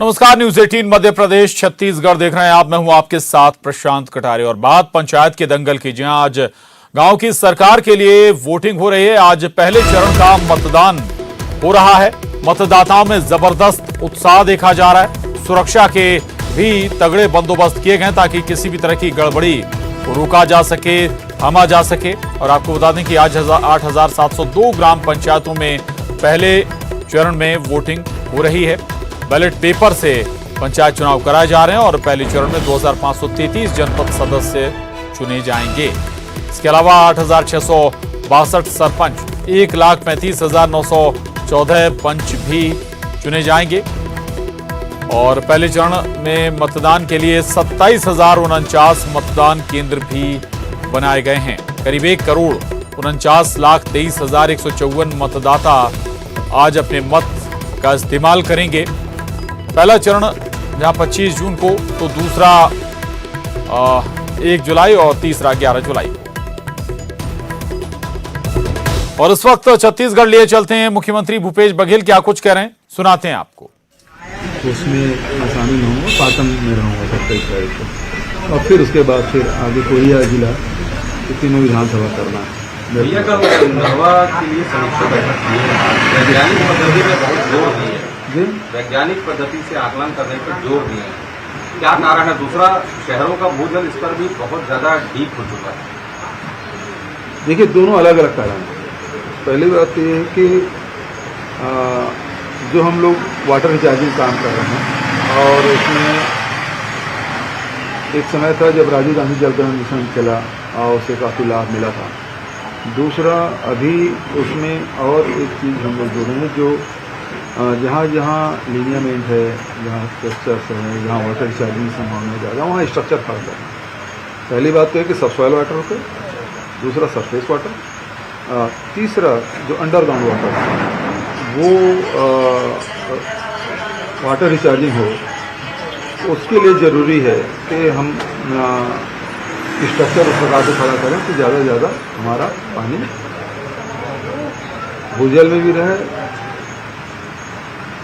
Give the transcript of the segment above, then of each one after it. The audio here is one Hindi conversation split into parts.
नमस्कार, न्यूज 18 मध्य प्रदेश छत्तीसगढ़ देख रहे हैं आप। मैं हूं आपके साथ प्रशांत कटारे और बात पंचायत के दंगल की, जहां आज गांव की सरकार के लिए वोटिंग हो रही है। आज पहले चरण का मतदान हो रहा है। मतदाताओं में जबरदस्त उत्साह देखा जा रहा है। सुरक्षा के भी तगड़े बंदोबस्त किए गए ताकि किसी भी तरह की गड़बड़ी को रोका जा सके, थामा जा सके। और आपको बता दें कि आज 8,702 ग्राम पंचायतों में पहले चरण में वोटिंग हो रही है। बैलेट पेपर से पंचायत चुनाव कराए जा रहे हैं और पहले चरण में 2,533 जनपद सदस्य चुने जाएंगे। इसके अलावा 8,662 सरपंच, 1,35,914 पंच भी चुने जाएंगे। और पहले चरण में मतदान के लिए 27,049 मतदान केंद्र भी बनाए गए हैं। करीब 1,49,23,154 मतदाता आज अपने मत का इस्तेमाल करेंगे। पहला चरण जहां 25 जून को, तो दूसरा 1 जुलाई और तीसरा 11 जुलाई को। और इस वक्त छत्तीसगढ़ लिए चलते हैं मुख्यमंत्री भूपेश बघेल, क्या कुछ कह रहे हैं सुनाते हैं आपको। उसमें आसानी न होगा, पाटन में रहूँगा 27 तारीख को, और फिर उसके बाद फिर आगे कोरिया जिला, तीनों विधानसभा करना है। भैया का नरवा के लिए समीक्षा बैठक की है, वैज्ञानिक पद्धति में बहुत जोर दिए हैं, वैज्ञानिक पद्धति से आकलन करने पर जोर दिए हैं। क्या कारण है? दूसरा, शहरों का भूजल स्तर भी बहुत ज्यादा डीप हो चुका है। देखिए, दोनों अलग अलग कारण हैं। पहली बात ये है कि जो हम लोग वाटर रिचार्जिंग काम कर रहे हैं, और उसमें एक समय था जब राजीव गांधी जल जीवन मिशन चला और उसे काफ़ी लाभ मिला था। दूसरा, अभी उसमें और एक चीज़ हम लोग जोड़े हैं, जो जहाँ जहाँ लीनियमेंट है, जहाँ स्ट्रक्चर्स हैं, जहाँ वाटर रिचार्जिंग की संभावना ज़्यादा, वहाँ स्ट्रक्चर खड़ा करना है। पहली बात तो है कि सबसॉइल वाटर होते, दूसरा सरफेस वाटर, तीसरा जो अंडरग्राउंड वाटर है वो वाटर रिचार्जिंग हो। उसके लिए ज़रूरी है कि हम स्ट्रक्चर उस प्रकार से खड़ा करें कि ज़्यादा से ज़्यादा हमारा पानी भूजल में भी रहे,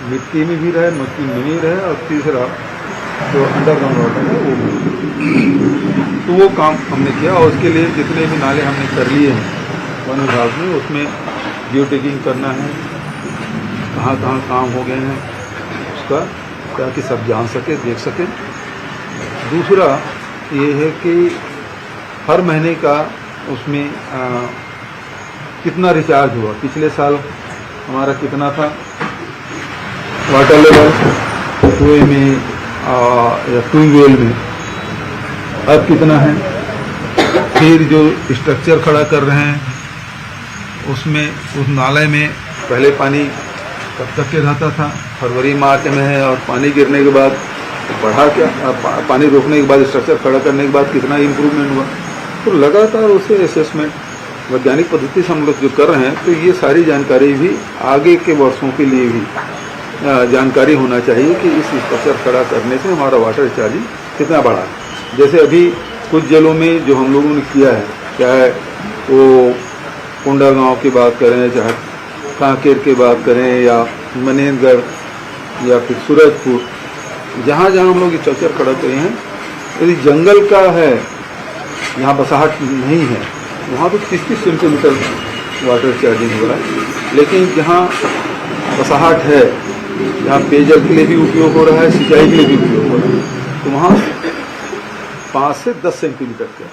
मिट्टी में भी रहे, मिट्टी में भी रहे, और तीसरा जो अंडरग्राउंड वाटर है वो भी। तो वो काम हमने किया, और उसके लिए जितने भी नाले हमने कर लिए हैं वन विभाग में, उसमें जियो टैगिंग करना है, कहाँ कहाँ काम हो गए हैं उसका, ताकि सब जान सके, देख सके। दूसरा ये है कि हर महीने का उसमें कितना रिचार्ज हुआ, पिछले साल हमारा कितना था वाटर लेवल कुएं में या ट्यूबवेल में, अब कितना है। फिर जो स्ट्रक्चर खड़ा कर रहे हैं उसमें, उस नाले में पहले पानी कब तक के रहता था, फरवरी मार्च में है, और पानी गिरने के बाद बढ़ा क्या, पानी रोकने के बाद स्ट्रक्चर खड़ा करने के बाद कितना इम्प्रूवमेंट हुआ। तो लगातार उसे असेसमेंट वैज्ञानिक पद्धति से हम लोग जो कर रहे हैं, तो ये सारी जानकारी भी आगे के वर्षों के लिए भी जानकारी होना चाहिए कि इस स्ट्रक्चर खड़ा करने से हमारा वाटर रिचार्जिंग कितना बढ़ा है। जैसे अभी कुछ जलों में जो हम लोगों ने किया है, चाहे वो कोंडागांव की बात करें, चाहे कांकेर की बात करें, या मनेरगढ़, या फिर सूरजपुर, जहाँ जहाँ हम लोग स्ट्रक्चर खड़ा करे हैं, यदि जंगल का है, यहाँ बसाहट नहीं है, वहाँ तो 30-30 सेंटीमीटर वाटर रिचार्जिंग हो रहा है। लेकिन जहाँ बसाहट है, जहाँ पेयजल के लिए भी उपयोग हो रहा है, सिंचाई के लिए भी उपयोग हो रहा है, तो वहाँ 5 से 10 सेंटीमीटर का।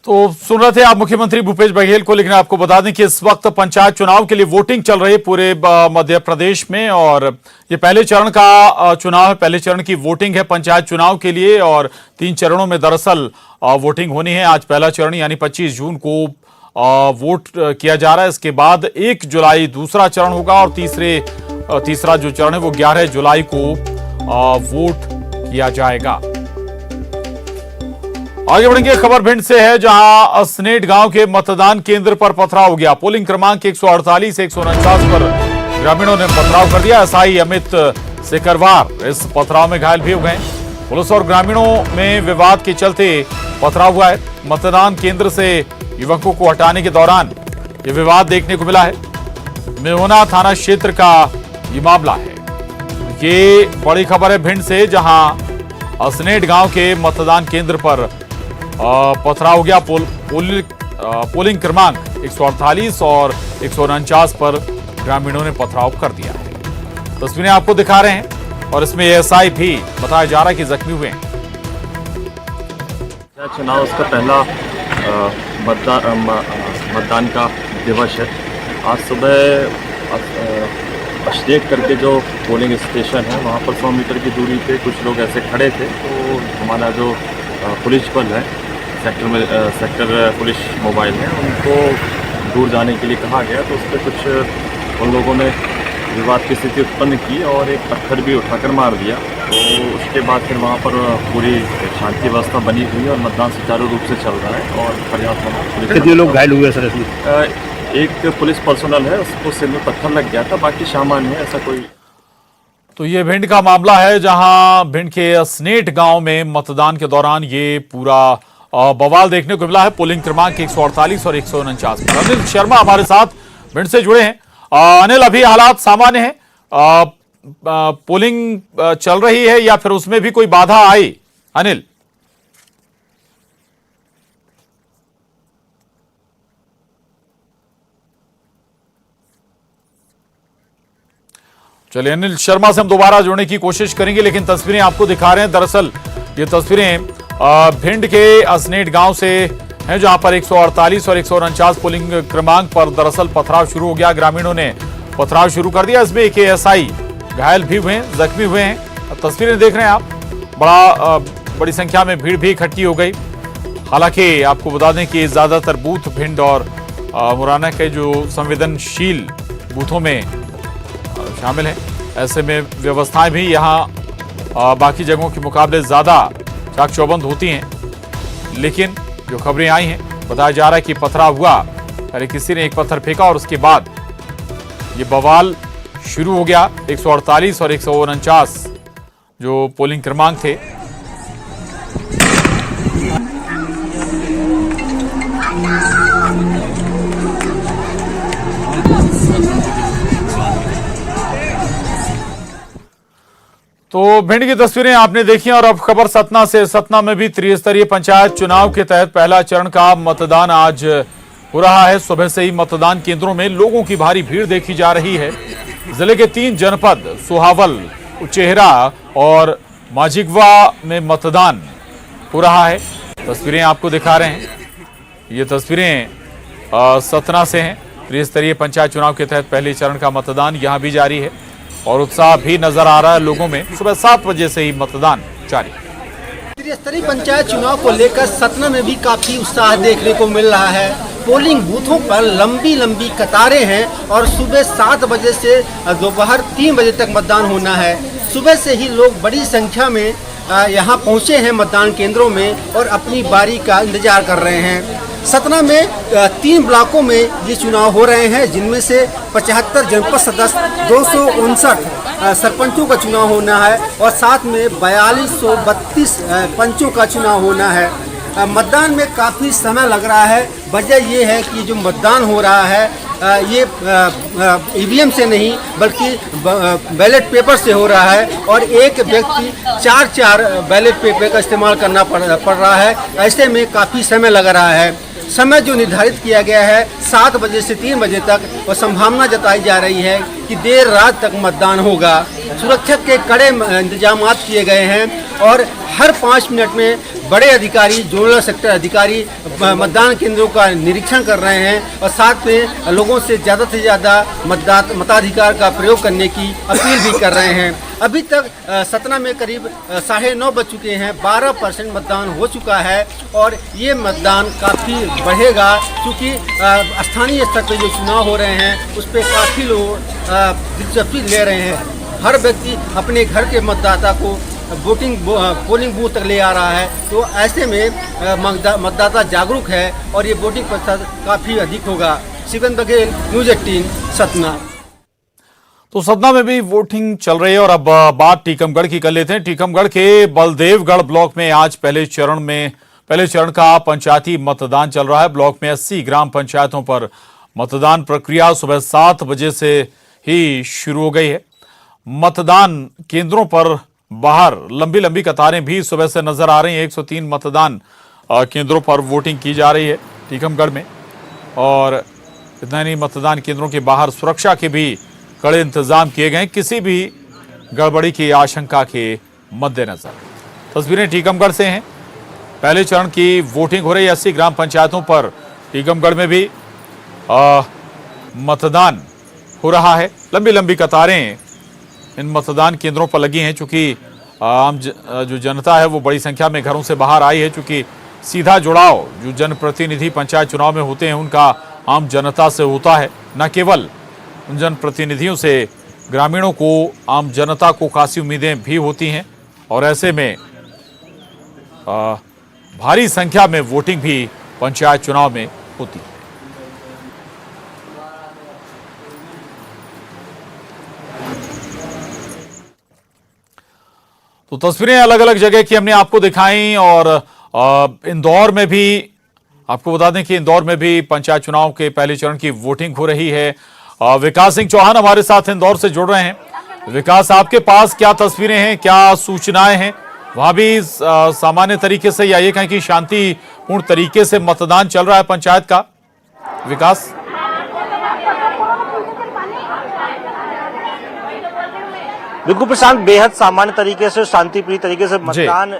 तो सुन रहे थे आप मुख्यमंत्री भूपेश बघेल को, लेकिन आपको बता दें कि इस वक्त पंचायत चुनाव के लिए वोटिंग चल रही है पूरे मध्य प्रदेश में। और ये पहले चरण का चुनाव है, पहले चरण की वोटिंग है पंचायत चुनाव के लिए, और 3 चरणों में दरअसल वोटिंग होनी है। आज पहला चरण यानी 25 जून को वोट किया जा रहा है। इसके बाद 1 जुलाई दूसरा चरण होगा, और तीसरा जो चरण है वो 11 जुलाई को वोट किया जाएगा। आगे बढ़ेंगे, खबर भिंड से है, जहां असनेट गांव के मतदान केंद्र पर पथराव हो गया। पोलिंग क्रमांक 148 से 149 पर ग्रामीणों ने पथराव कर दिया। एसआई अमित सिकरवार इस पथराव में घायल भी हो गए। पुलिस और ग्रामीणों में विवाद के चलते पथराव हुआ है। मतदान केंद्र से युवकों को हटाने के दौरान यह विवाद देखने को मिला है। मेहोना थाना क्षेत्र का ये मामला है। ये बड़ी खबर है भिंड से, जहां असनेट गांव के मतदान केंद्र पर पथराव हो गया। पोलिंग क्रमांक 148 और 149 पर ग्रामीणों ने पथराव कर दिया है। तस्वीरें आपको दिखा रहे हैं और इसमें एएसआई भी बताया जा रहा है कि जख्मी हुए हैं। चुनाव उसका पहला मतदान का दिवस है। आज सुबह अशनेट करके जो पोलिंग स्टेशन है वहाँ पर 100 मीटर की दूरी पे कुछ लोग ऐसे खड़े थे, तो हमारा जो पुलिस बल है सेक्टर पुलिस मोबाइल है उनको दूर जाने के लिए कहा गया, तो उस पर कुछ उन लोगों ने विवाद की स्थिति उत्पन्न की और एक पत्थर भी उठाकर मार दिया। तो उसके बाद फिर वहाँ पर पूरी शांति व्यवस्था बनी हुई है और मतदान सुचारू रूप से चल रहा है और पर्याप्त पुलिस। कितने लोग घायल हुए सर इसमें? एक पुलिस पर्सनल है, उसको सिर में पत्थर लग गया था, बाकी सामान्य है, ऐसा कोई। तो ये भिंड का मामला है, जहां भिंड के असनेट गांव में मतदान के दौरान ये पूरा बवाल देखने को मिला है। पोलिंग क्रमांक 148 और 149 पर। अनिल शर्मा हमारे साथ भिंड से जुड़े हैं। अनिल, अभी हालात सामान्य हैं? पोलिंग चल रही है या फिर उसमें भी कोई बाधा आई? अनिल, चलिए अनिल शर्मा से हम दोबारा जुड़ने की कोशिश करेंगे, लेकिन तस्वीरें आपको दिखा रहे हैं। दरअसल ये तस्वीरें भिंड के असनेट गांव से हैं, जहां पर 148 और 149 पोलिंग क्रमांक पर दरअसल पथराव शुरू हो गया। ग्रामीणों ने पथराव शुरू कर दिया। इसमें एक एएसआई घायल भी हुए हैं, जख्मी हुए हैं। तस्वीरें देख रहे हैं आप। बड़ी संख्या में भीड़ भी इकट्ठी हो गई। हालांकि आपको बता दें कि ज्यादातर बूथ भिंड और मुरैना के जो संवेदनशील बूथों में शामिल है। ऐसे में व्यवस्थाएं भी यहाँ बाकी जगहों के मुकाबले ज्यादा चाक चौबंद होती हैं, लेकिन जो खबरें आई हैं बताया जा रहा है कि पथराव हुआ। अरे किसी ने एक पत्थर फेंका और उसके बाद ये बवाल शुरू हो गया। 148 और 149 जो पोलिंग क्रमांक थे। तो भिंड की तस्वीरें आपने देखी और अब खबर सतना से। सतना में भी त्रिस्तरीय पंचायत चुनाव के तहत पहला चरण का मतदान आज हो रहा है। सुबह से ही मतदान केंद्रों में लोगों की भारी भीड़ देखी जा रही है। जिले के 3 जनपद सुहावल, उचेहरा और माजिगवा में मतदान हो रहा है। तस्वीरें आपको दिखा रहे हैं। ये तस्वीरें सतना से हैं। त्रिस्तरीय पंचायत चुनाव के तहत पहले चरण का मतदान यहां भी जारी है और उत्साह भी नजर आ रहा है लोगों में। सुबह 7 बजे से ही मतदान जारी। त्रिस्तरीय पंचायत चुनाव को लेकर सतना में भी काफी उत्साह देखने को मिल रहा है। पोलिंग बूथों पर लंबी लंबी कतारें हैं और सुबह 7 बजे से दोपहर 3 बजे तक मतदान होना है। सुबह से ही लोग बड़ी संख्या में यहाँ पहुँचे हैं मतदान केंद्रों में और अपनी बारी का इंतजार कर रहे हैं। सतना में 3 ब्लॉकों में ये चुनाव हो रहे हैं, जिनमें से 75 जनपद सदस्य, 259 सरपंचों का चुनाव होना है और साथ में 4232 पंचों का चुनाव होना है। मतदान में काफ़ी समय लग रहा है। वजह ये है कि जो मतदान हो रहा है ये ईवीएम से नहीं बल्कि बैलेट पेपर से हो रहा है और एक व्यक्ति 4 बैलेट पेपर का इस्तेमाल करना पड़ रहा है। ऐसे में काफ़ी समय लग रहा है। समय जो निर्धारित किया गया है 7 बजे से 3 बजे तक, और संभावना जताई जा रही है कि देर रात तक मतदान होगा। सुरक्षा के कड़े इंतजाम किए गए हैं और हर 5 मिनट में बड़े अधिकारी, जोनल सेक्टर अधिकारी मतदान केंद्रों का निरीक्षण कर रहे हैं और साथ में लोगों से ज़्यादा मताधिकार का प्रयोग करने की अपील भी कर रहे हैं। अभी तक सतना में करीब 9:30 बज चुके हैं। 12% मतदान हो चुका है और ये मतदान काफ़ी बढ़ेगा, क्योंकि स्थानीय स्तर पर जो चुनाव हो रहे हैं उस पर काफ़ी लोग दिलचस्पी ले रहे हैं। हर व्यक्ति अपने घर के मतदाता को पोलिंग बूथ तक ले आ रहा है। तो ऐसे में मतदाता जागरूक है और ये वोटिंग प्रतिशत काफ़ी अधिक होगा। शिवन बघेल, न्यूज़ 18, सतना। तो सतना में भी वोटिंग चल रही है और अब बात टीकमगढ़ की कर लेते हैं। टीकमगढ़ के बलदेवगढ़ ब्लॉक में आज पहले चरण का पंचायती मतदान चल रहा है। ब्लॉक में 80 ग्राम पंचायतों पर मतदान प्रक्रिया सुबह 7 बजे से ही शुरू हो गई है। मतदान केंद्रों पर बाहर लंबी लंबी कतारें भी सुबह से नजर आ रही हैं। 103 मतदान केंद्रों पर वोटिंग की जा रही है टीकमगढ़ में, और इतना नहीं, मतदान केंद्रों के बाहर सुरक्षा के भी कड़े इंतजाम किए गए किसी भी गड़बड़ी की आशंका के मद्देनजर। तस्वीरें टीकमगढ़ से हैं। पहले चरण की वोटिंग हो रही है 80 ग्राम पंचायतों पर। टीकमगढ़ में भी मतदान हो रहा है। लंबी लंबी कतारें इन मतदान केंद्रों पर लगी हैं, चूंकि आम जो जनता है वो बड़ी संख्या में घरों से बाहर आई है, चूंकि सीधा जुड़ाव जो जनप्रतिनिधि पंचायत चुनाव में होते हैं उनका आम जनता से होता है। न केवल उन जनप्रतिनिधियों से ग्रामीणों को, आम जनता को खासी उम्मीदें भी होती हैं, और ऐसे में भारी संख्या में वोटिंग भी पंचायत चुनाव में होती है। तो तस्वीरें अलग अलग जगह की हमने आपको दिखाई, और इंदौर में भी आपको बता दें कि इंदौर में भी पंचायत चुनाव के पहले चरण की वोटिंग हो रही है। विकास सिंह चौहान हमारे साथ इंदौर से जुड़ रहे हैं। विकास, आपके पास क्या तस्वीरें हैं, क्या सूचनाएं हैं? वहां भी सामान्य तरीके से या ये कहें कि शांतिपूर्ण तरीके से मतदान चल रहा है पंचायत का? विकास, बिल्कुल प्रशांत, बेहद सामान्य तरीके से, शांतिप्रिय तरीके से मतदान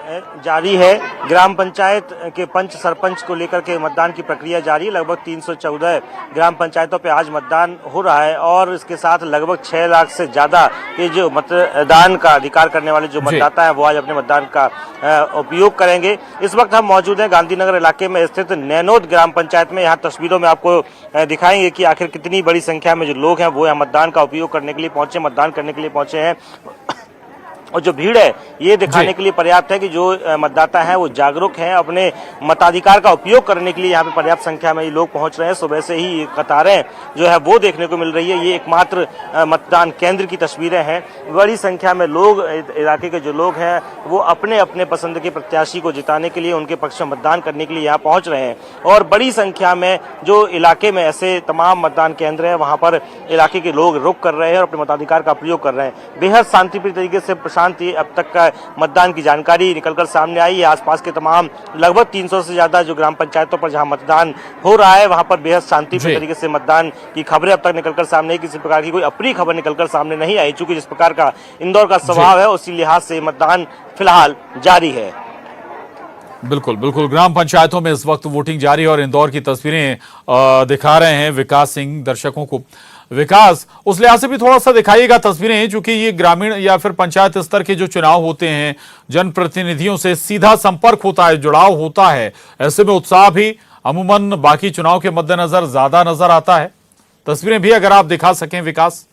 जारी है। ग्राम पंचायत के पंच सरपंच को लेकर के मतदान की प्रक्रिया जारी है। लगभग 314 ग्राम पंचायतों पे आज मतदान हो रहा है, और इसके साथ लगभग 6 लाख से ज्यादा ये जो मतदान का अधिकार करने वाले जो मतदाता है वो आज अपने मतदान का उपयोग करेंगे। इस वक्त हम मौजूद हैं गांधीनगर इलाके में स्थित नैनोद ग्राम पंचायत में। यहाँ तस्वीरों में आपको दिखाएंगे कि आखिर कितनी बड़ी संख्या में जो लोग हैं वो यहाँ मतदान का उपयोग करने के लिए पहुंचे, मतदान करने के लिए पहुंचे हैं। और जो भीड़ है ये दिखाने के लिए पर्याप्त है कि जो मतदाता हैं वो जागरूक हैं, अपने मताधिकार का उपयोग करने के लिए यहाँ पे पर्याप्त संख्या में ये लोग पहुंच रहे हैं। सुबह से ही कतारें जो है वो देखने को मिल रही है। ये एकमात्र मतदान केंद्र की तस्वीरें हैं। बड़ी संख्या में लोग, इलाके के जो लोग हैं वो अपने अपने पसंद के प्रत्याशी को जिताने के लिए, उनके पक्ष में मतदान करने के लिए यहाँ पहुंच रहे हैं। और बड़ी संख्या में जो इलाके में ऐसे तमाम मतदान केंद्र है वहां पर इलाके के लोग रुक कर रहे हैं और अपने मताधिकार का प्रयोग कर रहे हैं। बेहद शांतिप्रिय तरीके से शांति अब तक का मतदान की जानकारी निकलकर सामने आई है। आसपास के तमाम लगभग 300 से ज्यादा जो ग्राम पंचायतों पर जहां मतदान हो रहा है वहां पर बेहद शांतिपूर्ण तरीके से मतदान की खबरें अब तक निकलकर सामने आई। किसी प्रकार की कोई अप्रिय खबर निकलकर सामने नहीं आई, चूंकि जिस प्रकार का इंदौर का स्वभाव है उसी लिहाज से मतदान फिलहाल जारी है। बिल्कुल बिल्कुल, ग्राम पंचायतों में इस वक्त वोटिंग जारी है और इंदौर की तस्वीरें दिखा रहे हैं विकास सिंह दर्शकों को। विकास, उस लिहाज से भी थोड़ा सा दिखाइएगा तस्वीरें, क्योंकि ये ग्रामीण या फिर पंचायत स्तर के जो चुनाव होते हैं जनप्रतिनिधियों से सीधा संपर्क होता है, जुड़ाव होता है, ऐसे में उत्साह भी अमूमन बाकी चुनाव के मद्देनजर ज्यादा नजर आता है। तस्वीरें भी अगर आप दिखा सकें विकास।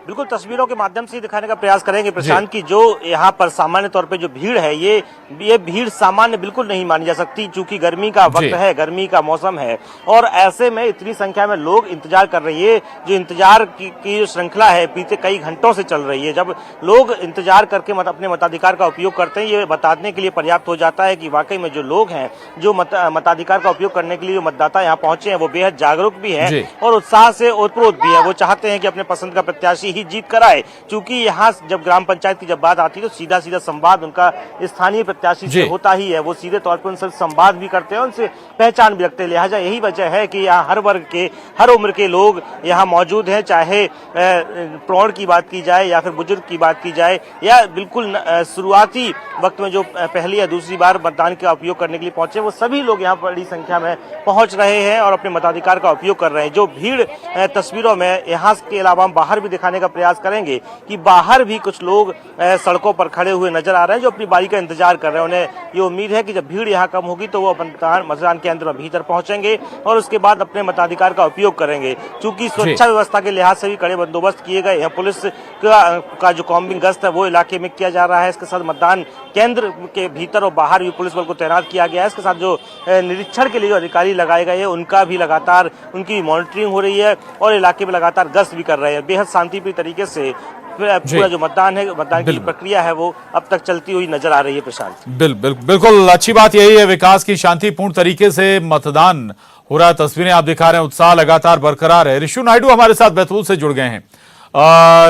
बिल्कुल, तस्वीरों के माध्यम से दिखाने का प्रयास करेंगे प्रशांत की जो यहाँ पर सामान्य तौर पे जो भीड़ है ये भीड़ सामान्य बिल्कुल नहीं मानी जा सकती, क्योंकि गर्मी का वक्त है, गर्मी का मौसम है, और ऐसे में इतनी संख्या में लोग इंतजार कर रही है। जो इंतजार की जो श्रृंखला है बीते कई घंटों से चल रही है। जब लोग इंतजार करके अपने मताधिकार का उपयोग करते हैं, ये बताने के लिए पर्याप्त हो जाता है कि वाकई में जो लोग हैं जो मताधिकार का उपयोग करने के लिए जो मतदाता यहाँ पहुंचे हैं वो बेहद जागरूक भी है और उत्साह से ओतप्रोत भी है। वो चाहते हैं कि अपने पसंद का प्रत्याशी जीत कर आए, क्योंकि यहाँ जब ग्राम पंचायत की जब बात आती है तो सीधा सीधा संवाद उनका स्थानीय प्रत्याशी से होता ही है। वो सीधे तौर पर उनसे संवाद भी करते हैं, उनसे पहचान भी रखते हैं। लिहाजा यही वजह है कि यहाँ हर वर्ग के, हर उम्र के लोग यहाँ मौजूद हैं, चाहे प्रौढ़ की बात की जाए या फिर बुजुर्ग की बात की जाए, या बिल्कुल शुरुआती वक्त में जो पहली या दूसरी बार मतदान का उपयोग करने के लिए पहुंचे, वो सभी लोग यहाँ बड़ी संख्या में पहुंच रहे हैं और अपने मताधिकार का उपयोग कर रहे हैं। जो भीड़ तस्वीरों में यहाँ के अलावा हम बाहर भी दिखाने का प्रयास करेंगे कि बाहर भी कुछ लोग सड़कों पर खड़े हुए नजर आ रहे हैं जो अपनी बारी का इंतजार कर रहे हैं। उन्हें ये उम्मीद है कि जब भीड़ यहाँ कम होगी तो वो मतदान केंद्र में भीतर पहुंचेंगे और उसके बाद अपने मताधिकार का उपयोग करेंगे। चूंकि सुरक्षा व्यवस्था के लिहाज से भी कड़े बंदोबस्त किए गए हैं। पुलिस का जो कॉम्बिंग गश्त है वो इलाके में किया जा रहा है। इसके साथ मतदान केंद्र के भीतर और बाहर भी पुलिस बल को तैनात किया गया है। इसके साथ जो निरीक्षण के लिए जो अधिकारी लगाए गए हैं उनका भी लगातार उनकी मॉनिटरिंग हो रही है और इलाके में लगातार गश्त भी कर रहे हैं। बेहद शांतिप्रिय तरीके से पूरा जो मतदान है, मतदान की प्रक्रिया है वो अब तक चलती हुई नजर आ रही है प्रशांत। बिल्कुल अच्छी बात यही है विकास की शांतिपूर्ण तरीके से मतदान हो रहा है। तस्वीरें आप दिखा रहे हैं, उत्साह लगातार बरकरार है। ऋषु नायडू हमारे साथ बैतूल से जुड़ गए हैं।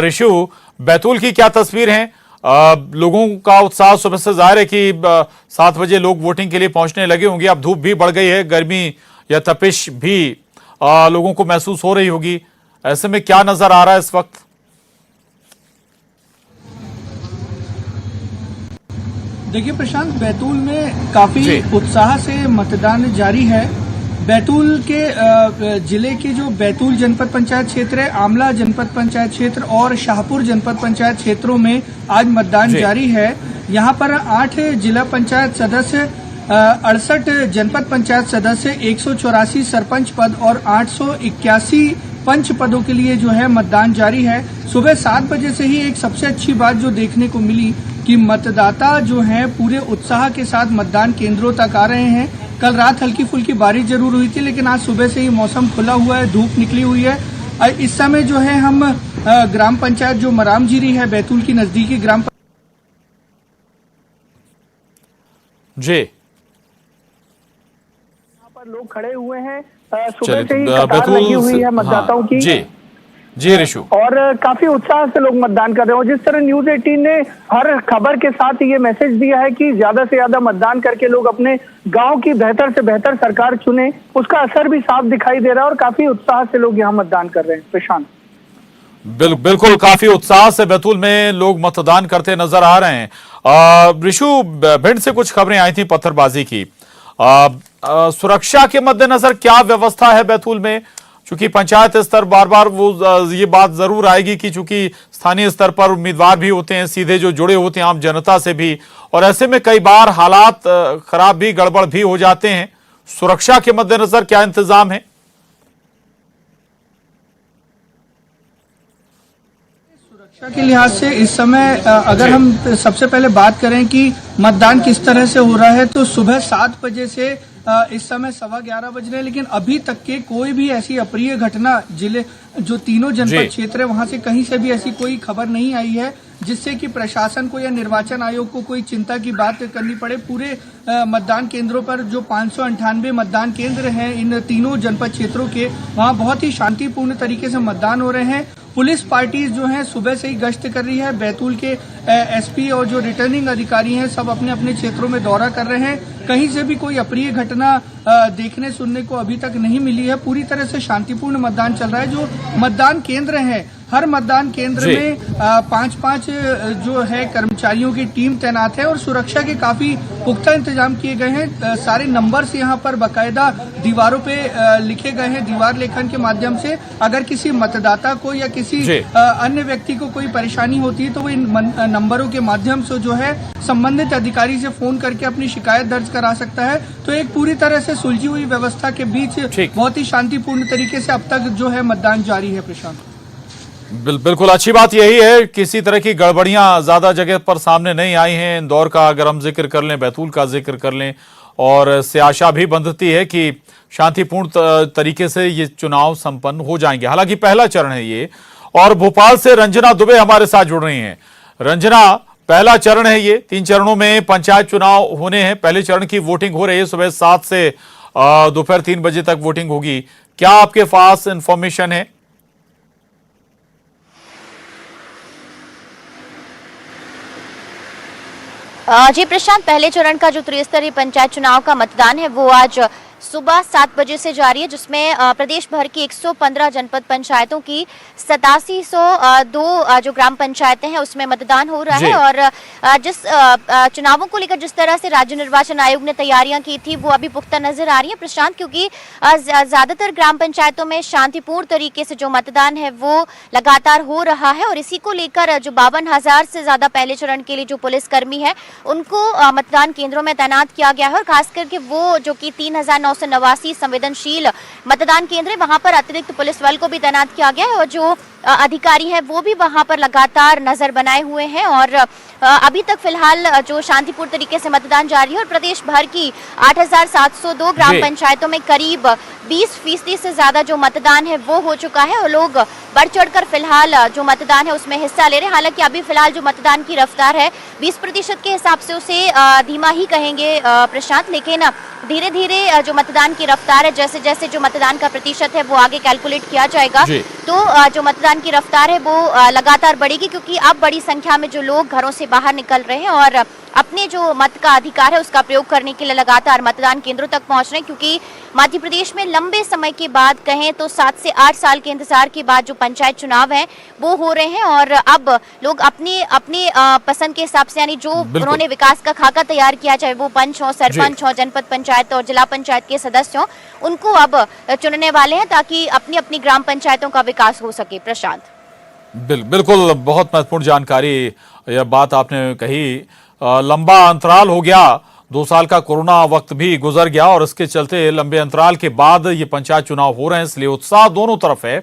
ऋषु, बैतूल की क्या तस्वीर है? लोगों का उत्साह सुबह से जाहिर है कि 7 बजे लोग वोटिंग के लिए पहुंचने लगे होंगे। अब धूप भी बढ़ गई है, गर्मी या तपिश भी लोगों को महसूस हो रही होगी। ऐसे में क्या नजर आ रहा है इस वक्त? देखिए प्रशांत, बैतूल में काफी उत्साह से मतदान जारी है। बैतूल के जिले के जो बैतूल जनपद पंचायत क्षेत्र है, आमला जनपद पंचायत क्षेत्र और शाहपुर जनपद पंचायत क्षेत्रों में आज मतदान जारी है। यहां पर 8 जिला पंचायत सदस्य, 68 जनपद पंचायत सदस्य, 184 सरपंच पद और 881 पंच पदों के लिए जो है मतदान जारी है। सुबह 7 बजे से ही एक सबसे अच्छी बात जो देखने को मिली कि मतदाता जो है पूरे उत्साह के साथ मतदान केंद्रों तक आ रहे हैं। कल रात हल्की फुल्की बारिश जरूर हुई थी, लेकिन आज सुबह से ही मौसम खुला हुआ है, धूप निकली हुई है। इस समय जो है हम ग्राम पंचायत जो मरामजीरी है, बैतूल की नजदीकी ग्राम जी, यहाँ पर लोग खड़े हुए हैं। सुबह से ही कतार लगी हुई है मतदाताओं की। जी ऋषु, और काफी उत्साह से लोग मतदान कर रहे हैं। जिस तरह न्यूज 18 ने हर खबर के साथ ये मैसेज दिया है कि ज्यादा से ज्यादा मतदान करके लोग अपने गांव की बेहतर से बेहतर सरकार चुने, उसका असर भी साफ दिखाई दे रहा है और काफी उत्साह से लोग यहाँ मतदान कर रहे हैं। प्रशांत, बिल्कुल काफी उत्साह से बैतूल में लोग मतदान करते नजर आ रहे हैं। ऋषु, भिंड से कुछ खबरें आई थी पत्थरबाजी की। सुरक्षा के मद्देनजर क्या व्यवस्था है बैतूल में? चूंकि पंचायत स्तर बार बार वो ये बात जरूर आएगी कि चूंकि स्थानीय स्तर पर उम्मीदवार भी होते हैं, सीधे जो जुड़े होते हैं आम जनता से भी, और ऐसे में कई बार हालात खराब भी, गड़बड़ भी हो जाते हैं। सुरक्षा के मद्देनजर क्या इंतजाम है? सुरक्षा के लिहाज से इस समय अगर हम सबसे पहले बात करें कि मतदान किस तरह से हो रहा है, तो सुबह 7 बजे से इस समय 11:15 बज रहे हैं, लेकिन अभी तक के कोई भी ऐसी अप्रिय घटना जिले जो तीनों जनपद क्षेत्र है वहां से कहीं से भी ऐसी कोई खबर नहीं आई है जिससे कि प्रशासन को या निर्वाचन आयोग को कोई चिंता की बात करनी पड़े। पूरे मतदान केंद्रों पर जो 598 मतदान केंद्र हैं इन तीनों जनपद क्षेत्रों के, वहां बहुत ही शांतिपूर्ण तरीके से मतदान हो रहे हैं। पुलिस पार्टीज जो हैं सुबह से ही गश्त कर रही है। बैतूल के एसपी और जो रिटर्निंग अधिकारी हैं सब अपने अपने क्षेत्रों में दौरा कर रहे हैं। कहीं से भी कोई अप्रिय घटना देखने सुनने को अभी तक नहीं मिली है। पूरी तरह से शांतिपूर्ण मतदान चल रहा है। जो मतदान केंद्र हैं, हर मतदान केंद्र में 5-5 जो है कर्मचारियों की टीम तैनात है और सुरक्षा के काफी पुख्ता इंतजाम किए गए हैं। सारे नंबर्स यहाँ पर बाकायदा दीवारों पे लिखे गए हैं। दीवार लेखन के माध्यम से अगर किसी मतदाता को या किसी अन्य व्यक्ति को कोई परेशानी होती है तो वो इन नंबरों के माध्यम से जो है संबंधित अधिकारी से फोन करके अपनी शिकायत दर्ज करा सकता है। तो एक पूरी तरह से सुलझी हुई व्यवस्था के बीच बहुत ही शांतिपूर्ण तरीके से अब तक जो है मतदान जारी है। प्रशांत, बिल्कुल अच्छी बात यही है, किसी तरह की गड़बड़ियां ज्यादा जगह पर सामने नहीं आई हैं। इंदौर का अगर हम जिक्र कर लें, बैतूल का जिक्र कर लें, और से आशा भी बंधती है कि शांतिपूर्ण तरीके से ये चुनाव संपन्न हो जाएंगे। हालांकि पहला चरण है ये। और भोपाल से रंजना दुबे हमारे साथ जुड़ रही हैं। रंजना, पहला चरण है ये, 3 चरणों में पंचायत चुनाव होने हैं। पहले चरण की वोटिंग हो रही है, सुबह 7 से दोपहर 3 बजे तक वोटिंग होगी। क्या आपके पास इंफॉर्मेशन है? जी प्रशांत, पहले चरण का जो त्रिस्तरीय पंचायत चुनाव का मतदान है वो आज सुबह 7 बजे से जारी है, जिसमें प्रदेश भर की 115 जनपद पंचायतों की 8702 जो ग्राम पंचायतें हैं उसमें मतदान हो रहा है। और जिस चुनावों को लेकर जिस तरह से राज्य निर्वाचन आयोग ने तैयारियां की थी वो अभी पुख्ता नजर आ रही है प्रशांत, क्योंकि ज्यादातर ग्राम पंचायतों में शांतिपूर्ण तरीके से जो मतदान है वो लगातार हो रहा है। और इसी को लेकर जो 52,000 से ज्यादा पहले चरण के लिए जो पुलिसकर्मी है उनको मतदान केंद्रों में तैनात किया गया है। और खास करके वो जो कि 3,989 संवेदनशील मतदान केंद्र है वहां पर अतिरिक्त पुलिस बल को भी तैनात किया गया है। और जो अधिकारी हैं वो भी वहां पर लगातार नजर बनाए हुए हैं और अभी तक फिलहाल जो शांतिपूर्ण तरीके से मतदान जारी है और प्रदेश भर की 8,702 ग्राम पंचायतों में करीब 20% से ज्यादा जो मतदान है वो हो चुका है और लोग बढ़ चढ़कर फिलहाल जो मतदान है उसमें हिस्सा ले रहे हैं। हालांकि अभी फिलहाल जो मतदान की रफ्तार है 20% के हिसाब से उसे धीमा ही कहेंगे प्रशांत, लेकिन धीरे धीरे जो मतदान की रफ्तार है, जैसे जैसे जो मतदान का प्रतिशत है वो आगे कैलकुलेट किया जाएगा तो जो मतदान की रफ्तार है वो लगातार बढ़ेगी, क्योंकि अब बड़ी संख्या में जो लोग घरों से बाहर निकल रहे हैं और अपने जो मत का अधिकार है उसका प्रयोग करने के लिए लगातार मतदान केंद्रों तक पहुंच रहे हैं। क्योंकि मध्य प्रदेश में लंबे समय के बाद कहें तो 7 से 8 साल के इंतजार के बाद जो पंचायत चुनाव हैं वो हो रहे हैं और अब लोग अपने अपने पसंद के हिसाब से, यानी जो उन्होंने विकास का खाका तैयार किया, चाहे वो पंच हो, सरपंच हो, जनपद पंचायत और जिला पंचायत के सदस्य हो, उनको अब चुनने वाले हैं ताकि अपनी अपनी ग्राम पंचायतों का विकास हो सके। प्रशांत, बिल्कुल, बहुत महत्वपूर्ण जानकारी यह बात आपने कही। लंबा अंतराल हो गया, 2 साल का कोरोना वक्त भी गुजर गया और इसके चलते लंबे अंतराल के बाद ये पंचायत चुनाव हो रहे हैं, इसलिए उत्साह दोनों तरफ है,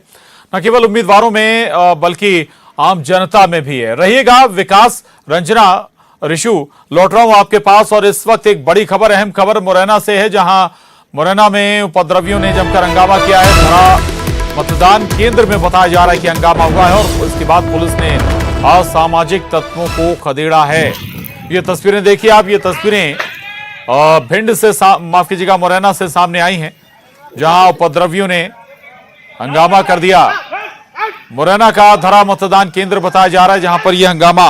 न केवल उम्मीदवारों में बल्कि आम जनता में भी है। रहिएगा विकास। रंजना, ऋषु, लौट रहा हूं आपके पास और इस वक्त एक बड़ी खबर, अहम खबर मुरैना से है, जहां मुरैना में उपद्रवियों ने जमकर हंगामा किया है। धरा मतदान केंद्र में बताया जा रहा है कि हंगामा हुआ है और उसके बाद पुलिस ने असामाजिक तत्वों को खदेड़ा है। ये तस्वीरें देखिए आप, ये तस्वीरें भिंड से माफ कीजिएगा मुरैना से सामने आई हैं, जहां उपद्रवियों ने हंगामा कर दिया। मुरैना का धरा मतदान केंद्र बताया जा रहा है जहां पर यह हंगामा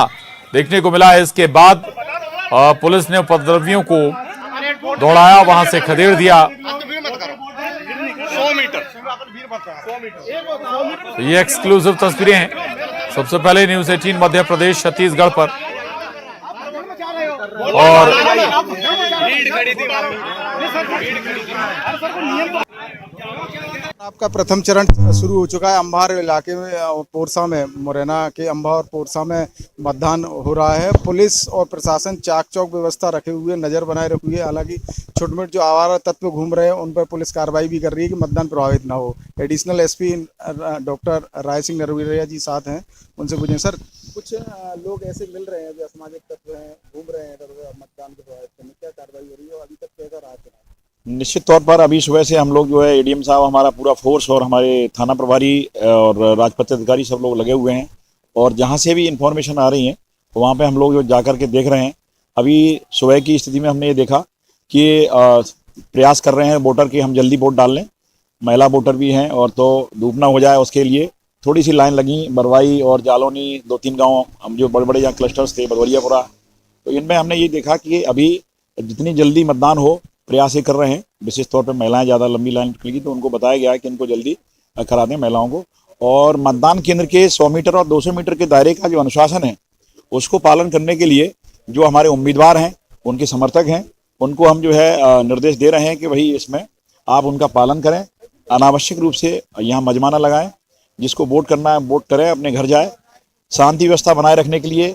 देखने को मिला है। इसके बाद पुलिस ने उपद्रवियों को दौड़ाया, वहां से खदेड़ दिया। ये एक्सक्लूसिव तस्वीरें हैं सबसे पहले न्यूज़ 18 मध्य प्रदेश छत्तीसगढ़ पर। और आपका प्रथम चरण शुरू हो चुका है। अंबार इलाके में, पोरसा में, मुरैना के अंबा और पोरसा में मतदान हो रहा है। पुलिस और प्रशासन चाक चौक व्यवस्था रखे हुए, नज़र बनाए रखी है। हालांकि छोटे मोटे जो आवारा तत्व घूम रहे हैं उन पर पुलिस कार्रवाई भी कर रही है कि मतदान प्रभावित ना हो। Additional SP doctor Rai Singh Narwariya जी साथ हैं, उनसे पूछें। सर, कुछ लोग ऐसे मिल रहे हैं जो असामाजिक तत्व हैं, घूम रहे हैं इधर मतदान को प्रभावित करने, क्या कार्रवाई हो रही है और अभी तक कैसा रहा चुनाव? निश्चित तौर पर अभी सुबह से हम लोग जो है एडीएम साहब, हमारा पूरा फोर्स और हमारे थाना प्रभारी और राजपत्र अधिकारी सब लोग लगे हुए हैं और जहां से भी इंफॉर्मेशन आ रही है तो वहां पे हम लोग जो जाकर के देख रहे हैं। अभी सुबह की स्थिति में हमने ये देखा कि प्रयास कर रहे हैं वोटर की हम जल्दी वोट डाल लें, महिला वोटर भी हैं और तो धूप ना हो जाए उसके लिए थोड़ी सी लाइन लगी। बरवाई और जालौनी 2-3 गाँव हम जो बड़े बड़े यहाँ क्लस्टर्स थे, बरवरियापुरा, तो इनमें हमने ये देखा कि अभी जितनी जल्दी मतदान हो प्रयास ये कर रहे हैं। विशेष तौर पर महिलाएं ज़्यादा लंबी लाइन निकली तो उनको बताया गया है कि इनको जल्दी करा दें महिलाओं को। और मतदान केंद्र के 100 मीटर और 200 मीटर के दायरे का जो अनुशासन है उसको पालन करने के लिए जो हमारे उम्मीदवार हैं, उनके समर्थक हैं, उनको हम जो है निर्देश दे रहे हैं कि भाई इसमें आप उनका पालन करें, अनावश्यक रूप से यहाँ मजमाना लगाएं, जिसको वोट करना है वोट करें, अपने घर जाए। शांति व्यवस्था बनाए रखने के लिए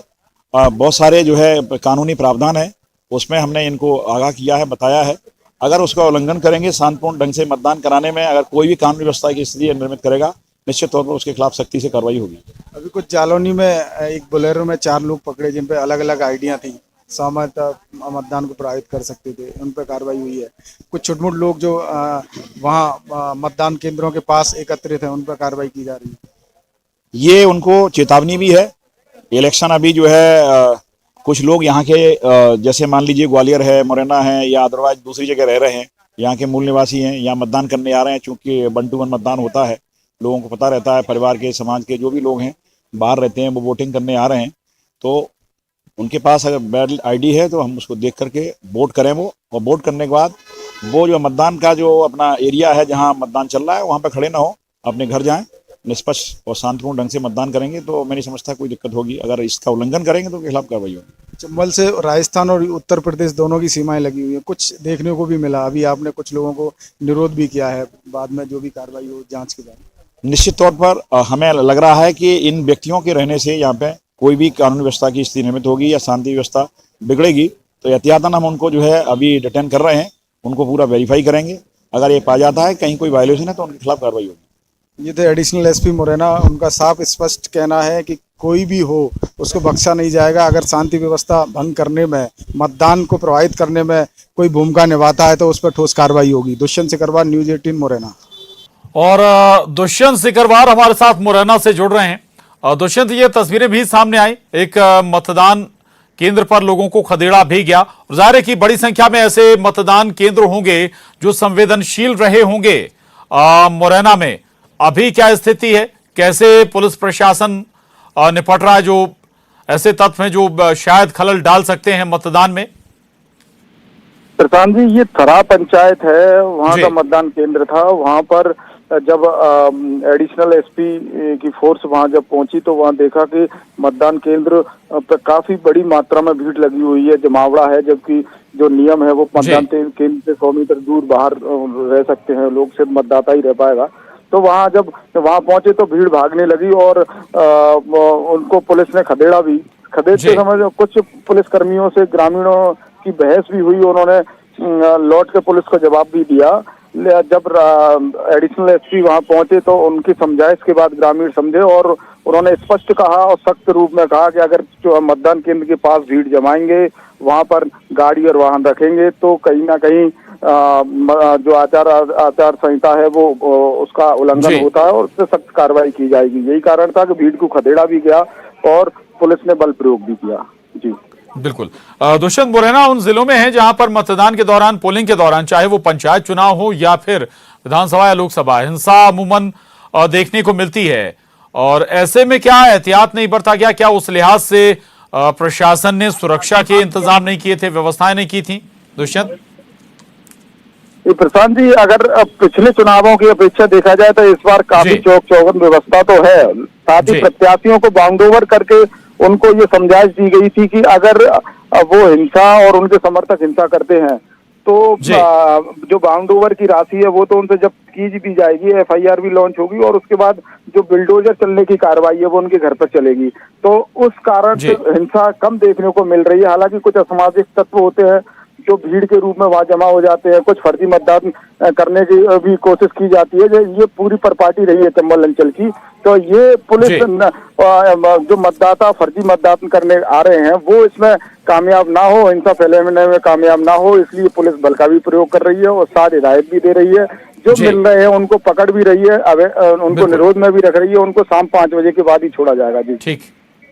बहुत सारे जो है कानूनी प्रावधान है, उसमें हमने इनको आगाह किया है, बताया है। अगर उसका उल्लंघन करेंगे, शांतिपूर्ण ढंग से मतदान कराने में अगर कोई भी कानूनी व्यवस्था की स्थिति निर्मित करेगा, निश्चित तौर पर उसके खिलाफ सख्ती से कार्रवाई होगी। अभी कुछ जालौनी में एक बोलेरो में 4 लोग पकड़े जिन पे अलग अलग आइडिया थी, सहमत मतदान को प्रभावित कर सकते थे, उन पर कार्रवाई हुई है। कुछ छोटे मोटे लोग जो वहाँ मतदान केंद्रों के पास एकत्रित हैं, उन पर कार्रवाई की जा रही है। ये उनको चेतावनी भी है। इलेक्शन अभी जो है कुछ लोग यहाँ के जैसे मान लीजिए ग्वालियर है, मुरैना है या अदरवाइज दूसरी जगह रह रहे हैं, यहाँ के मूल निवासी हैं, यहाँ मतदान करने आ रहे हैं। चूँकि 1 to 1 मतदान होता है, लोगों को पता रहता है, परिवार के, समाज के जो भी लोग हैं बाहर रहते हैं वो वोटिंग करने आ रहे हैं, तो उनके पास अगर वैलिड आईडी है तो हम उसको देख करके वोट करें वो, और वोट करने के बाद वो जो मतदान का जो अपना एरिया है जहाँ मतदान चल रहा है वहाँ पर खड़े ना हो, अपने घर जाएँ, निष्पक्ष और शांतिपूर्ण ढंग से मतदान करेंगे तो मैं नहीं समझता कोई दिक्कत होगी। अगर इसका उल्लंघन करेंगे तो खिलाफ कार्रवाई होगी। चंबल से राजस्थान और उत्तर प्रदेश दोनों की सीमाएं लगी हुई है, कुछ देखने को भी मिला। अभी आपने कुछ लोगों को निरोध भी किया है, बाद में जो भी कार्रवाई हो जांच के बाद। निश्चित तौर पर हमें लग रहा है कि इन व्यक्तियों के रहने से यहाँ पे कोई भी कानून व्यवस्था की स्थिति निर्मित होगी या शांति व्यवस्था बिगड़ेगी, तो एहतियातन हम उनको जो है अभी डिटेन कर रहे हैं, उनको पूरा वेरीफाई करेंगे। अगर ये पाया जाता है कहीं कोई वायलेशन है तो उनके खिलाफ कार्रवाई होगी। ये थे एडिशनल एसपी मुरैना। उनका साफ स्पष्ट कहना है कि कोई भी हो उसको बख्शा नहीं जाएगा। अगर शांति व्यवस्था भंग करने में, मतदान को प्रभावित करने में कोई भूमिका निभाता है तो उस पर ठोस कार्रवाई होगी। दुष्यंत सिकरवार, न्यूज़ 18 मुरैना। और दुष्यंत सिकरवार हमारे साथ मुरैना से जुड़ रहे हैं। दुष्यंत, ये तस्वीरें भी सामने आई, एक मतदान केंद्र पर लोगों को खदेड़ा भी गया। जाहिर है कि बड़ी संख्या में ऐसे मतदान केंद्र होंगे जो संवेदनशील रहे होंगे मुरैना में। अभी क्या स्थिति है, कैसे पुलिस प्रशासन निपट रहा है जो ऐसे तत्व हैं जो शायद खलल डाल सकते हैं मतदान में? प्रशांत जी, ये थरा पंचायत है, वहाँ का मतदान केंद्र था। वहाँ पर जब एडिशनल एसपी की फोर्स वहाँ जब पहुंची तो वहाँ देखा कि मतदान केंद्र पर काफी बड़ी मात्रा में भीड़ लगी हुई है, जमावड़ा है, जबकि जो नियम है वो मतदान केंद्र से 100 मीटर दूर बाहर रह सकते हैं लोग, सिर्फ मतदाता ही रह पाएगा। तो वहाँ जब वहाँ पहुंचे तो भीड़ भागने लगी और उनको पुलिस ने खदेड़ा भी। खदेड़ते समय कुछ पुलिस कर्मियों से ग्रामीणों की बहस भी हुई। उन्होंने लौट के पुलिस को जवाब भी दिया। जब एडिशनल एसपी वहां पहुंचे तो उनकी समझाइश के बाद ग्रामीण समझे और उन्होंने स्पष्ट कहा और सख्त रूप में कहा कि अगर जो मतदान केंद्र के पास भीड़ जमाएंगे, वहां पर गाड़ी और वाहन रखेंगे तो कहीं ना कहीं जो आचार संहिता है वो उसका उल्लंघन होता है और उससे सख्त कार्रवाई की जाएगी। यही कारण था कि भीड़ को खदेड़ा भी गया और पुलिस ने बल प्रयोग भी किया। जी बिल्कुल। दुष्यंत, मुरैना उन जिलों में है जहां पर मतदान के दौरान, पोलिंग के दौरान, चाहे वो पंचायत चुनाव हो या फिर विधानसभा या लोकसभा, हिंसा अमूमन देखने को मिलती है। और ऐसे में क्या एहतियात नहीं बरता गया? क्या उस लिहाज से प्रशासन ने सुरक्षा के इंतजाम नहीं किए थे, व्यवस्थाएं नहीं की थी? दुष्यंत प्रशांत जी, अगर पिछले चुनावों की अपेक्षा देखा जाए तो इस बार काफी चौक चौबंद व्यवस्था तो है। साथ ही प्रत्याशियों को बाउंड ओवर करके उनको ये समझाइश दी गई थी कि अगर वो हिंसा और उनके समर्थक हिंसा करते हैं तो जो बाउंड ओवर की राशि है वो तो उनसे जब्त की भी जाएगी, एफआईआर भी लॉन्च होगी और उसके बाद जो बिल्डोजर चलने की कार्रवाई है वो उनके घर पर चलेगी। तो उस कारण से हिंसा कम देखने को मिल रही है। हालांकि कुछ असामाजिक तत्व होते हैं जो भीड़ के रूप में वहां जमा हो जाते हैं, कुछ फर्जी मतदान करने की भी कोशिश की जाती है। ये पूरी परपाटी रही है चंबल अंचल की। तो ये पुलिस जो मतदाता फर्जी मतदान करने आ रहे हैं वो इसमें कामयाब ना हो, हिंसा फैलाने में कामयाब ना हो, इसलिए पुलिस बल का भी प्रयोग कर रही है और साथ हिदायत भी दे रही है। जो मिल रहे हैं उनको पकड़ भी रही है, उनको निरोध में भी रख रही है। उनको शाम 5 बजे के बाद ही छोड़ा जाएगा। जी ठीक,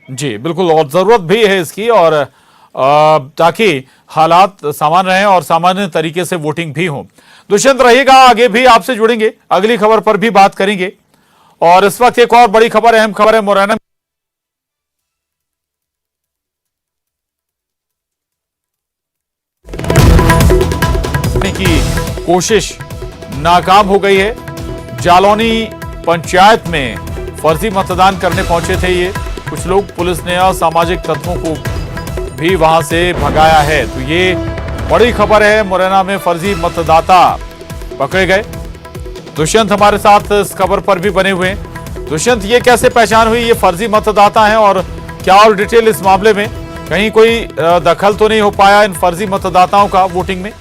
जी बिल्कुल। और जरूरत भी है इसकी, और ताकि हालात सामान्य रहें और सामान्य तरीके से वोटिंग भी हो। दुष्यंत रहिएगा, आगे भी आपसे जुड़ेंगे, अगली खबर पर भी बात करेंगे। और इस वक्त एक और बड़ी खबर, अहम खबर है मुरैना की कोशिश नाकाम हो गई है। जालौनी पंचायत में फर्जी मतदान करने पहुंचे थे ये कुछ लोग। पुलिस ने असामाजिक तत्वों को भी वहां से भगाया है। तो ये बड़ी खबर है, मुरैना में फर्जी मतदाता पकड़े गए। दुष्यंत हमारे साथ इस खबर पर भी बने हुए हैं। दुष्यंत, ये कैसे पहचान हुई ये फर्जी मतदाता हैं और क्या और डिटेल इस मामले में? कहीं कोई दखल तो नहीं हो पाया इन फर्जी मतदाताओं का वोटिंग में?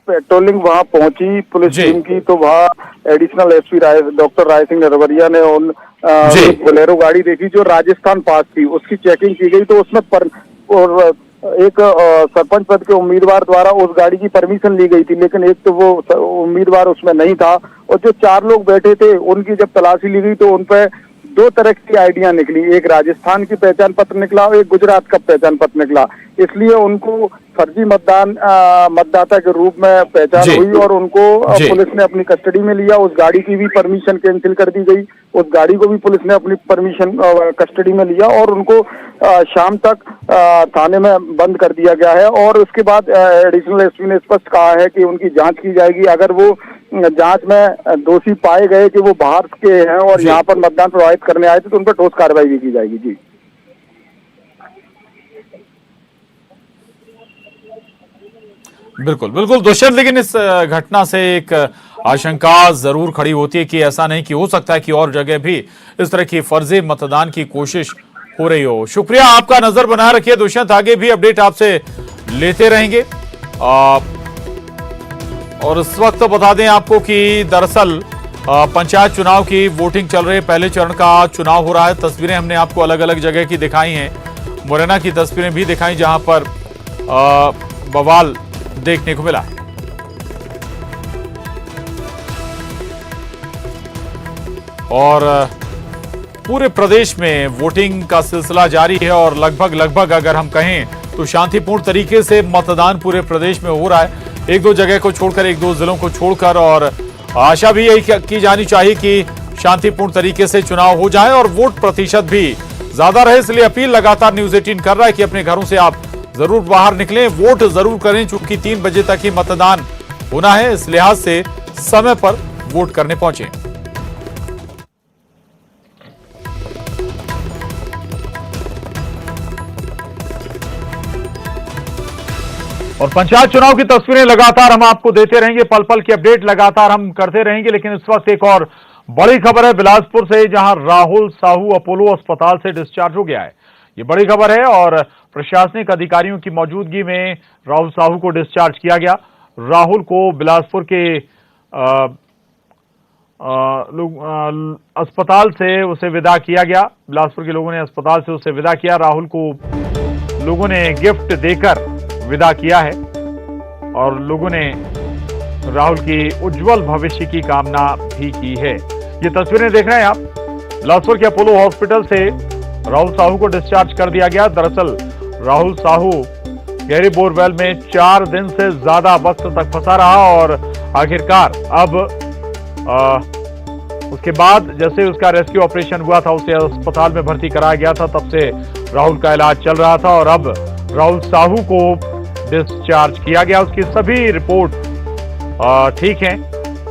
पेट्रोलिंग वहां पहुंची पुलिस टीम की तो वहां additional SP doctor Rai Singh Narwariya ने उन बोलेरो गाड़ी देखी जो राजस्थान पास थी, उसकी चेकिंग की गई तो उसमें और एक सरपंच पद के उम्मीदवार द्वारा उस गाड़ी की परमिशन ली गई थी, लेकिन एक तो वो उम्मीदवार उसमें नहीं था और जो 4 लोग बैठे थे उनकी जब तलाशी ली गई तो उन पर 2 तरह की आइडिया निकली। एक राजस्थान की पहचान पत्र निकला और एक गुजरात का पहचान पत्र निकला। इसलिए उनको फर्जी मतदाता के रूप में पहचान हुई और उनको पुलिस ने अपनी कस्टडी में लिया। उस गाड़ी की भी परमिशन कैंसिल कर दी गई, उस गाड़ी को भी पुलिस ने अपनी परमिशन कस्टडी में लिया और उनको शाम तक थाने में बंद कर दिया गया है। और उसके बाद एडिशनल एसपी ने स्पष्ट कहा है कि उनकी जांच की जाएगी। अगर वो जांच में दोषी पाए गए कि वो बाहर के हैं और यहाँ पर मतदान प्रभावित करने आए थे तो उन पर ठोस कार्रवाई भी की जाएगी। जी बिल्कुल बिल्कुल दुष्यंत, लेकिन इस घटना से एक आशंका जरूर खड़ी होती है कि ऐसा नहीं कि हो सकता है कि और जगह भी इस तरह की फर्जी मतदान की कोशिश हो रही हो। शुक्रिया, आपका नजर बनाए रखिए दुष्यंत, आगे भी अपडेट आपसे लेते रहेंगे। और इस वक्त बता दें आपको कि दरअसल पंचायत चुनाव की वोटिंग चल रही है। पहले चरण का चुनाव हो रहा है। तस्वीरें हमने आपको अलग अलग जगह की दिखाई हैं। मुरैना की तस्वीरें भी दिखाई जहां पर बवाल देखने को मिला। और पूरे प्रदेश में वोटिंग का सिलसिला जारी है और लगभग अगर हम कहें तो शांतिपूर्ण तरीके से मतदान पूरे प्रदेश में हो रहा है। एक दो जगह को छोड़कर, एक दो जिलों को छोड़कर, और आशा भी यही की जानी चाहिए कि शांतिपूर्ण तरीके से चुनाव हो जाए और वोट प्रतिशत भी ज्यादा रहे। इसलिए अपील लगातार न्यूज 18 कर रहा है कि अपने घरों से आप जरूर बाहर निकलें, वोट जरूर करें, चूंकि 3 बजे तक ही मतदान होना है। इस लिहाज से समय पर वोट करने पहुंचे। और पंचायत चुनाव की तस्वीरें लगातार हम आपको देते रहेंगे, पल पल की अपडेट लगातार हम करते रहेंगे। लेकिन इस वक्त एक और बड़ी खबर है बिलासपुर से, जहां राहुल साहू अपोलो अस्पताल से डिस्चार्ज हो गया है। ये बड़ी खबर है और प्रशासनिक अधिकारियों की मौजूदगी में राहुल साहू को डिस्चार्ज किया गया। राहुल को बिलासपुर के अस्पताल से उसे विदा किया गया। बिलासपुर के लोगों ने अस्पताल से उसे विदा किया। राहुल को लोगों ने गिफ्ट देकर विदा किया है और लोगों ने राहुल की उज्जवल भविष्य की कामना भी की है। ये तस्वीरें देख रहे हैं आप, बिलासपुर के अपोलो हॉस्पिटल से राहुल साहू को डिस्चार्ज कर दिया गया। दरअसल राहुल साहू गहरी बोरवेल में 4 दिन से ज्यादा वक्त तक फंसा रहा और आखिरकार अब उसके बाद जैसे उसका रेस्क्यू ऑपरेशन हुआ था, उसे अस्पताल में भर्ती कराया गया था, तब से राहुल का इलाज चल रहा था और अब राहुल साहू को डिस्चार्ज किया गया। उसकी सभी रिपोर्ट ठीक है,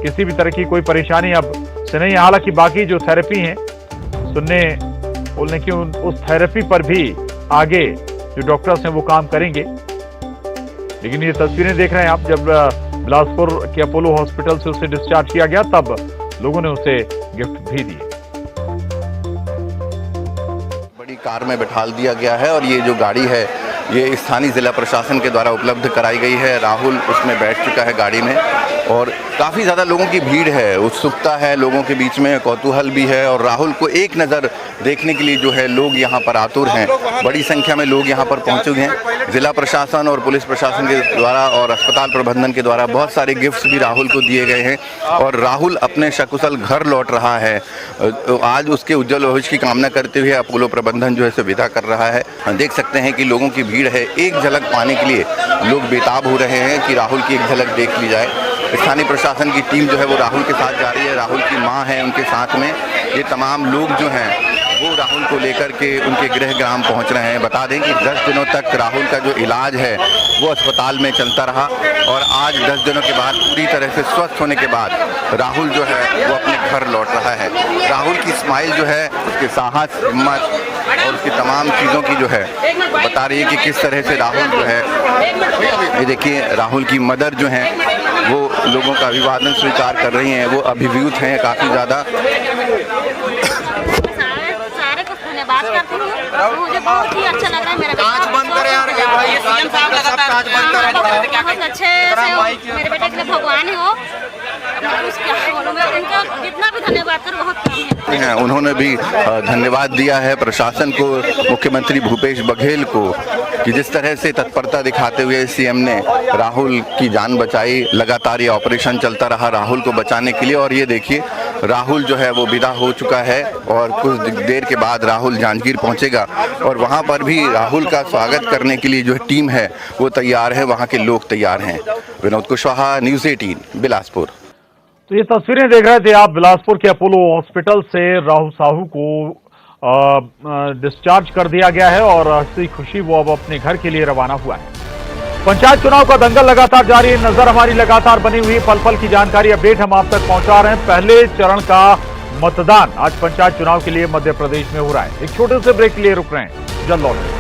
किसी भी तरह की कोई परेशानी अब से नहीं है। हालांकि बाकी जो थेरेपी है बोलने की उस थेरेपी पर भी आगे जो डॉक्टर्स हैं वो काम करेंगे। लेकिन ये तस्वीरें देख रहे हैं आप, जब बिलासपुर के अपोलो हॉस्पिटल से उसे डिस्चार्ज किया गया तब लोगों ने उसे गिफ्ट भी दिए। बड़ी कार में बैठाल दिया गया है और ये जो गाड़ी है ये स्थानीय जिला प्रशासन के द्वारा उपलब्ध कराई गई है। राहुल उसमें बैठ चुका है गाड़ी में और काफ़ी ज़्यादा लोगों की भीड़ है, उत्सुकता है लोगों के बीच में, कौतूहल भी है और राहुल को एक नज़र देखने के लिए जो है लोग यहाँ पर आतुर हैं। बड़ी संख्या में लोग यहाँ पर पहुँचे हुए हैं। जिला प्रशासन और पुलिस प्रशासन के द्वारा और अस्पताल प्रबंधन के द्वारा बहुत सारे गिफ्ट्स भी राहुल को दिए गए हैं और राहुल अपने सकुशल घर लौट रहा है। आज उसके उज्जवल भविष्य की कामना करते हुए अपोलो प्रबंधन जो है इसे विदा कर रहा है। देख सकते हैं कि लोगों की भीड़ है, एक झलक पाने के लिए लोग बेताब हो रहे हैं कि राहुल की एक झलक देख ली जाए। स्थानीय प्रशासन की टीम जो है वो राहुल के साथ जा रही है, राहुल की मां है उनके साथ में। ये तमाम लोग जो हैं वो राहुल को लेकर के उनके गृह ग्राम पहुंच रहे हैं। बता दें कि 10 दिनों तक राहुल का जो इलाज है वो अस्पताल में चलता रहा और आज 10 दिनों के बाद पूरी तरह से स्वस्थ होने के बाद राहुल जो है वो अपने घर लौट रहा है। राहुल की स्माइल जो है, उसके साहस, हिम्मत और उसकी तमाम चीज़ों की जो है बता रही है कि किस तरह से राहुल जो है, ये देखिए राहुल की मदर जो हैं वो लोगों का अभिवादन स्वीकार कर रही हैं, वो अभिभूत हैं काफ़ी ज़्यादा। बात करती हूँ, मुझे बहुत ही अच्छा लग रहा है। मेरा कांच बंद करे यार, भाई ये सीएम साहब लगातार कांच बंद करे, बहुत अच्छे से मेरे बेटे के लिए भगवान है वो। उनका जितना भी धन्यवाद करूँ बहुत कम है। उन्होंने भी धन्यवाद दिया है प्रशासन को, मुख्यमंत्री भूपेश बघेल को, कि जिस तरह से तत्परता दिखाते हुए सीएम ने राहुल की जान बचाई। लगातार ये ऑपरेशन चलता रहा राहुल को बचाने के लिए और ये देखिए राहुल जो है वो विदा हो चुका है और कुछ देर के बाद राहुल जांजगीर पहुंचेगा और वहां पर भी राहुल का स्वागत करने के लिए जो टीम है वो तैयार है, वहां के लोग तैयार हैं। विनोद कुशवाहा, न्यूज़ 18 बिलासपुर। तो ये तस्वीरें देख रहे थे आप बिलासपुर के अपोलो हॉस्पिटल से राहुल साहू को डिस्चार्ज कर दिया गया है और हंसी खुशी वो अब अपने घर के लिए रवाना हुआ है। पंचायत चुनाव का दंगल लगातार जारी है, नजर हमारी लगातार बनी हुई, पल पल की जानकारी अपडेट हम आप तक पहुंचा रहे हैं। पहले चरण का मतदान आज पंचायत चुनाव के लिए मध्य प्रदेश में हो रहा है। एक छोटे से ब्रेक के लिए रुक रहे हैं, जल्द लौटें।